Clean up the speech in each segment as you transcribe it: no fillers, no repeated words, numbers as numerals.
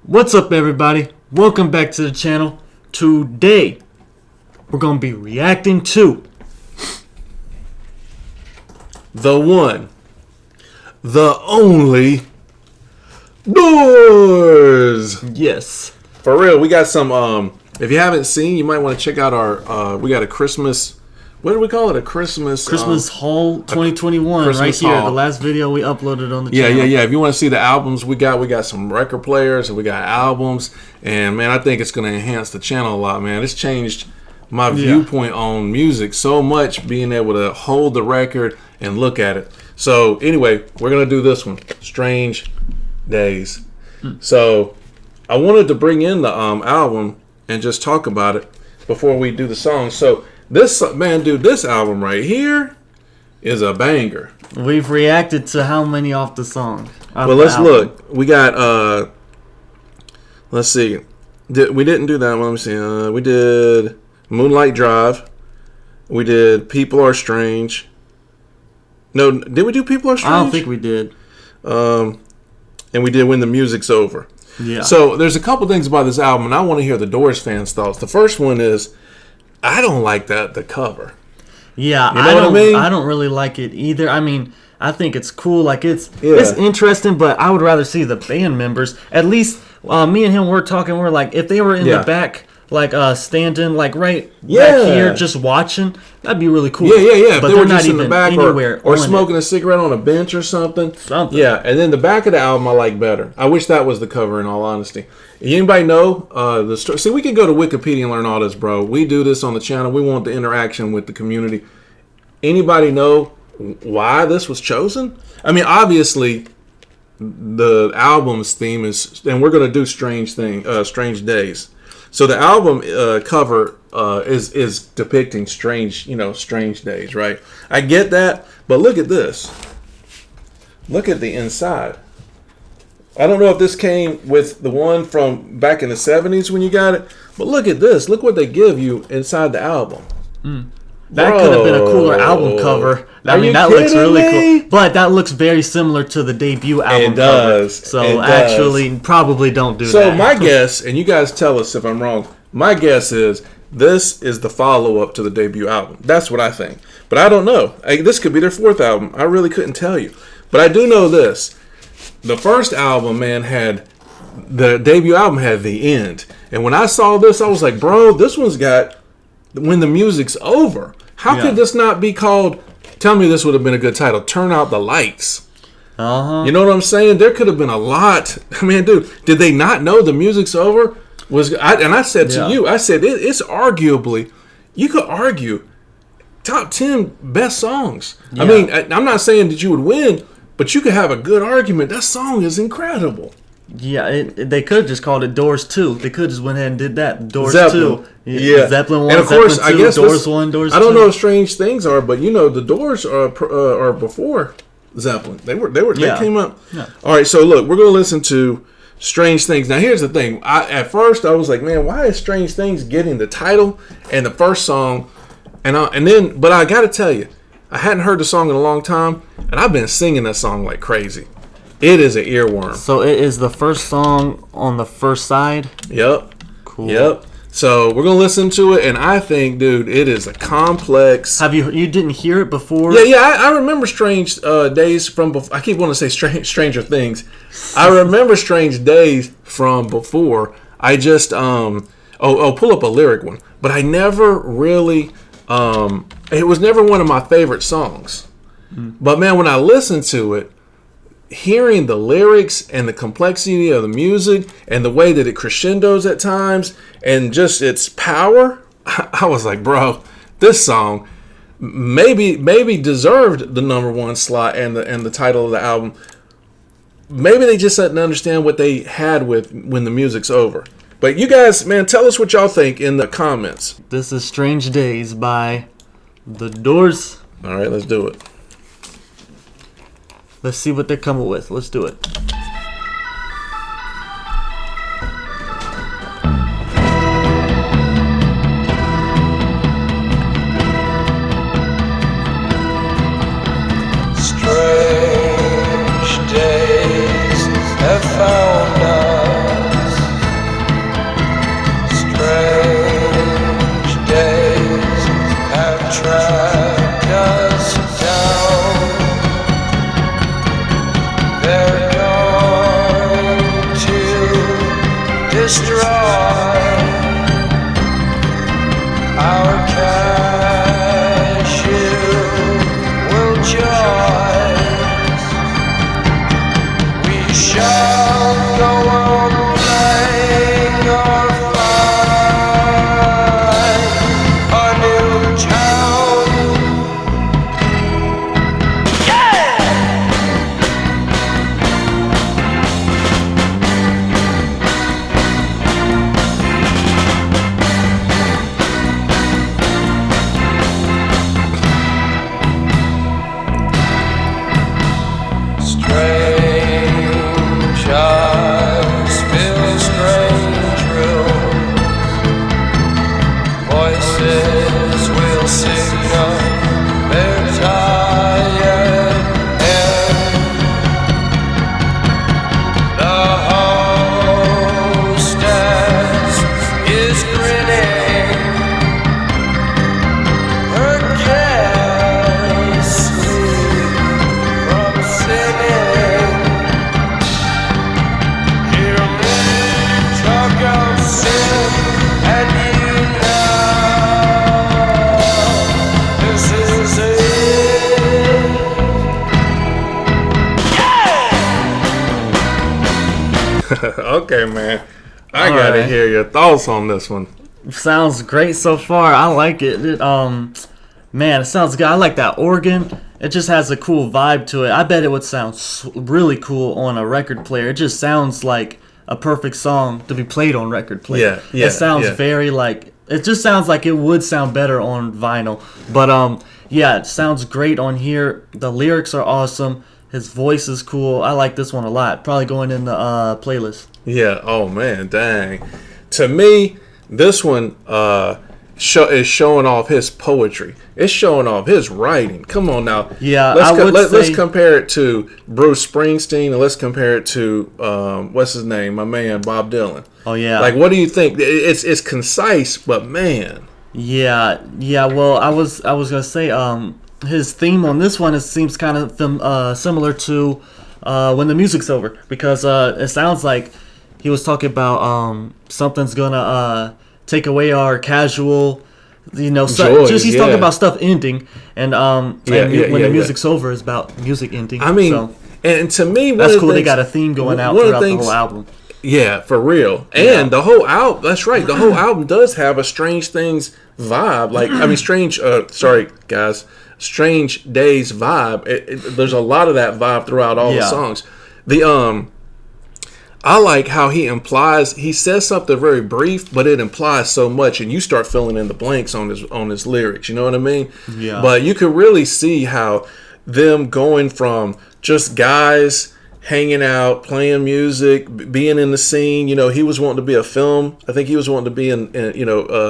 What's up, everybody? Welcome back to the channel. Today, we're going to be reacting to the one, the only Doors. Yes. For real, we got some, if you haven't seen, you might want to check out our, we got a Christmas, what do we call it? A Christmas Haul 2021 Christmas right here. haul. The last video we uploaded on the Yeah. channel. If you want to see the albums we got some record players and we got albums. And man, I think it's going to enhance the channel a lot, man. It's changed my viewpoint on music so much, being able to hold the record and look at it. So anyway, we're going to do this one, Strange Days. So I wanted to bring in the album and just talk about it before we do the song. So this, man, dude, this album right here is a banger. We've reacted to how many off the song? Well, let's look. We got, let's see. We didn't do that one. Let me see. We did Moonlight Drive. We did People Are Strange. No, did we do People Are Strange? I don't think we did. And we did When the Music's Over. Yeah. So there's a couple things about this album, and I want to hear the Doors fans' thoughts. The first one is, I don't like the cover. Yeah, You know what I mean? I don't really like it either. I mean, I think it's cool. Like it's interesting, but I would rather see the band members. At least me and him were talking. We're like, if they were in the back, like standing, like right back here, just watching, that'd be really cool. Yeah. But they they're were not just in even the back anywhere or on smoking a cigarette on a bench or something. Something. Yeah, and then the back of the album I like better. I wish that was the cover, in all honesty. Anybody know the story? See, we can go to Wikipedia and learn all this, bro. We do this on the channel. We want the interaction with the community. Anybody know why this was chosen? I mean, obviously, the album's theme is, and we're going to do Strange Days. So the album cover is depicting strange days, right? I get that, but look at this. Look at the inside. I don't know if this came with the one from back in the 70s when you got it, but look at this. Look what they give you inside the album. That could have been a cooler album cover. I mean, that looks really cool. But that looks very similar to the debut album cover. So actually, probably don't do that. So my guess, and you guys tell us if I'm wrong, my guess is this is the follow-up to the debut album. That's what I think. But I don't know. This could be their fourth album. I really couldn't tell you. But I do know this. The first album, man, the debut album had The End. And when I saw this, I was like, bro, this one's got When the Music's Over. How could this not be called, tell me this would have been a good title, Turn Out the Lights. You know what I'm saying? There could have been a lot. I mean, dude, did they not know the music's over? I said to you, I said, it's arguably, you could argue, top 10 best songs. I mean, I'm not saying that you would win, but you could have a good argument. That song is incredible. Yeah, they could have just called it Doors 2. They could have just went ahead and did that. Doors Zeppelin. 2. Yeah. Zeppelin 1, and of course, Zeppelin 2, I guess Doors 1, Doors 2. I don't know if Strange Things are, but you know, the Doors are before Zeppelin. They came up. Yeah. All right, so look, we're going to listen to Strange Things. Now, here's the thing. At first, I was like, man, why is Strange Things getting the title and the first song? But I got to tell you, I hadn't heard the song in a long time, and I've been singing that song like crazy. It is an earworm. So it is the first song on the first side? Yep. Cool. Yep. So we're going to listen to it, and I think, dude, it is a complex... You didn't hear it before? Yeah, I remember Strange Days from before. I keep wanting to say Stranger Things. I remember Strange Days from before. I just, pull up a lyric one. But I never really, it was never one of my favorite songs. But man, when I listened to it, hearing the lyrics and the complexity of the music and the way that it crescendos at times and just its power, I was like, bro, this song maybe deserved the #1 slot and the title of the album. Maybe they just didn't understand what they had with When the Music's Over. But you guys, man, tell us what y'all think in the comments. This is Strange Days by The Doors. All right, let's do it. Let's see what they're coming with. Let's do it. Strange days have found us. Okay, man. I gotta hear your thoughts on this one. Sounds great so far. I like it. Man, it sounds good. I like that organ. It just has a cool vibe to it. I bet it would sound really cool on a record player. It just sounds like a perfect song to be played on record player. Yeah. It sounds very like. It just sounds like it would sound better on vinyl. But yeah, it sounds great on here. The lyrics are awesome. His voice is cool. I like this one a lot. Probably going in the playlist. Yeah. Oh man, dang. To me, this one is showing off his poetry. It's showing off his writing. Come on now. Yeah. Let's compare it to Bruce Springsteen, and let's compare it to what's his name, my man Bob Dylan. Oh yeah. Like, what do you think? It's concise, but man. Yeah. Well, I was gonna say his theme on this one seems kind of similar to When the Music's Over, because it sounds like he was talking about something's gonna take away our casual, Joys, he's talking about stuff ending, and when the music's over is about music ending. I mean, and to me, that's cool. They got a theme going out throughout the whole album. Yeah, for real. And the whole album, that's right. The whole album does have a Strange Things vibe. Like, I mean, Strange Days vibe. There's a lot of that vibe throughout all the songs. I like how he says something very brief, but it implies so much, and you start filling in the blanks on his lyrics. You know what I mean? Yeah. But you can really see how them going from just guys hanging out, playing music, being in the scene. He was wanting to be a film. I think he was wanting to be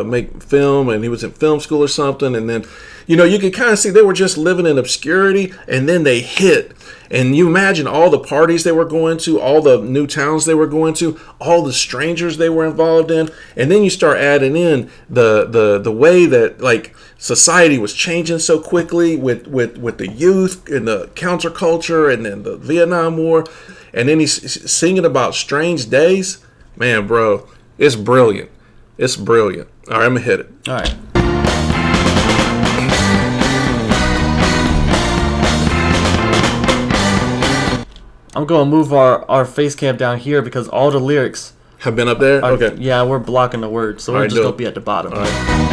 make film, and he was in film school or something. And then, you could kind of see they were just living in obscurity, and then they hit. And you imagine all the parties they were going to, all the new towns they were going to, all the strangers they were involved in, and then you start adding in the way that like society was changing so quickly with the youth and the counterculture, and then the Vietnam War, and then he's singing about strange days. Man, bro, it's brilliant. It's brilliant. All right, I'm gonna hit it. All right. I'm going to move our face cam down here because all the lyrics have been up there? Okay. Yeah, we're blocking the words, so we're just going to be at the bottom. All right.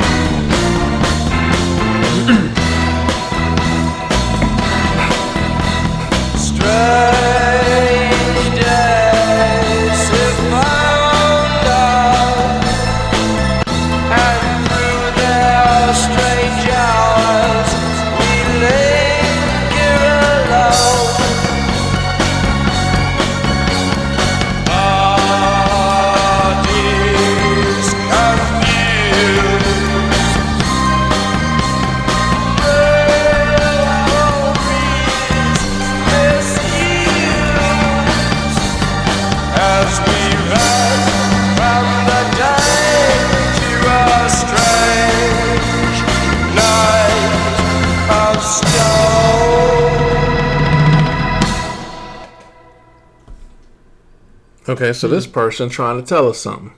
Okay, so this person trying to tell us something.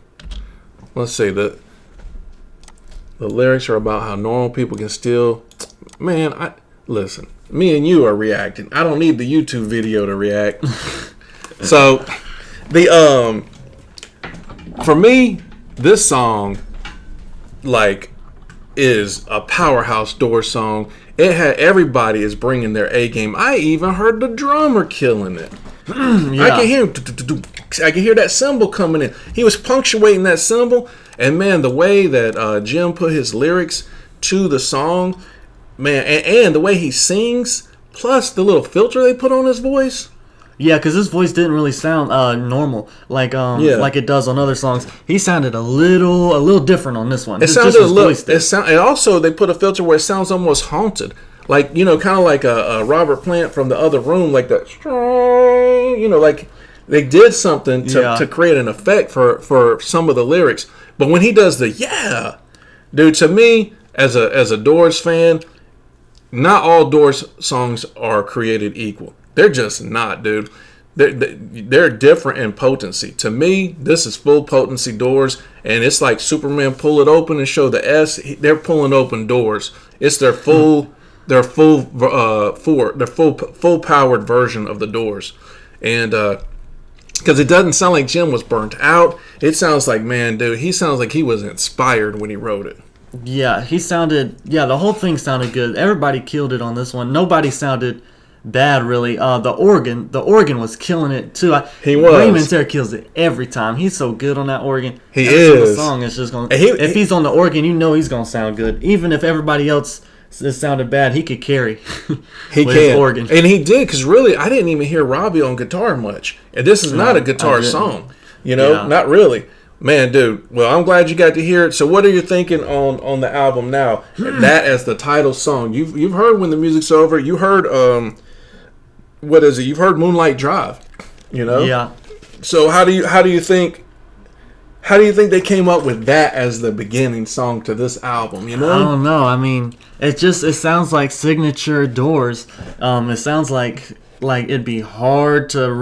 Let's see. The lyrics are about how normal people can still... Man, listen. Me and you are reacting. I don't need the YouTube video to react. So, for me, this song, like, is a powerhouse Doors song. It had everybody is bringing their A game. I even heard the drummer killing it. Yeah. I can hear that cymbal coming in. He was punctuating that cymbal, and man, the way that Jim put his lyrics to the song, man, and the way he sings, plus the little filter they put on his voice. Yeah, because his voice didn't really sound normal like it does on other songs. He sounded a little different on this one. It sounded a little. And also they put a filter where it sounds almost haunted, like kind of like a Robert Plant from The Other Room, like that. Like they did something to create an effect for some of the lyrics. But when he does the dude, to me as a Doors fan, not all Doors songs are created equal. They're just not, dude. They're different in potency. To me, this is full potency Doors, and it's like Superman pull it open and show the S. They're pulling open Doors. It's their full powered version of the Doors, and because it doesn't sound like Jim was burnt out. It sounds like, man, dude, he sounds like he was inspired when he wrote it. Yeah, the whole thing sounded good. Everybody killed it on this one. Nobody sounded bad, really. The organ was killing it too. He was. Raymond Terra kills it every time. He's so good on that organ. He is. The song is just gonna. If he's on the organ, you know he's gonna sound good. Even if everybody else sounded bad, he could carry. He can. His organ, and he did. Because really, I didn't even hear Robbie on guitar much. And this is not a guitar song. Not really. Man, dude. Well, I'm glad you got to hear it. So, what are you thinking on the album now? That as the title song. You've heard When the Music's Over. You heard what is it? You've heard Moonlight Drive. Yeah. So how do you think they came up with that as the beginning song to this album? I don't know. I mean, it sounds like signature Doors. It sounds like it'd be hard to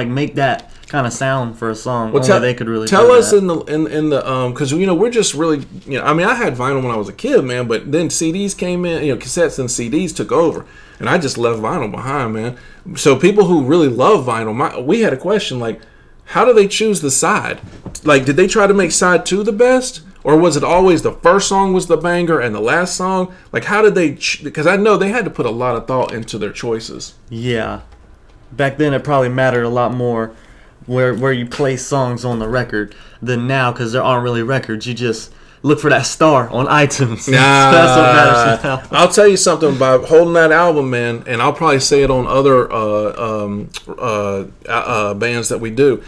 make that kind of sound for a song. Only they could really tell us in the because we're just really I mean, I had vinyl when I was a kid, man, but then CDs came in, cassettes and CDs took over, and I just left vinyl behind, man. So people who really love vinyl, we had a question like, how do they choose the side? Like, did they try to make side 2 the best, or was it always the first song was the banger and the last song? Like, how did they? Because I know they had to put a lot of thought into their choices. Yeah, back then it probably mattered a lot more where you play songs on the record than now, because there aren't really records. You just look for that star on iTunes. That's what matters now. I'll tell you something about holding that album, man, and I'll probably say it on other bands that we do,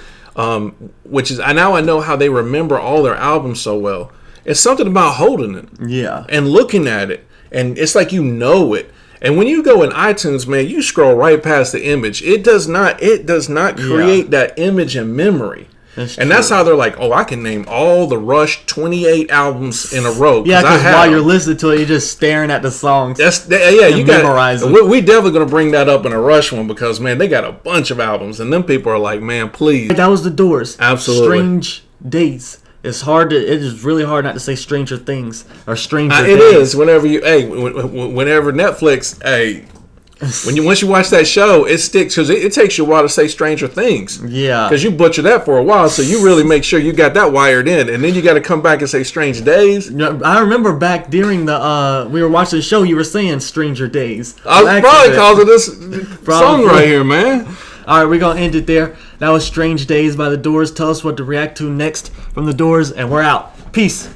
which is now I know how they remember all their albums so well. It's something about holding it, and looking at it, and it's like it. And when you go in iTunes, man, you scroll right past the image. It does not create that image in memory. That's how they're like, I can name all the Rush 28 albums in a row. Yeah, because while you're listening to it, you're just staring at the songs. You got memorize it. We definitely going to bring that up in a Rush one, because, man, they got a bunch of albums. And them people are like, man, please. That was the Doors. Absolutely. Strange Days. It is really hard not to say Stranger Things or Stranger Days. It is. Whenever Netflix, once you watch that show, it sticks, because it takes you a while to say Stranger Things. Yeah. Because you butcher that for a while, so you really make sure you got that wired in, and then you got to come back and say Strange Days. I remember back during we were watching the show, you were saying Stranger Days. I was probably because of this song right here, man. All right, we're going to end it there. That was Strange Days by The Doors. Tell us what to react to next from The Doors, and we're out. Peace.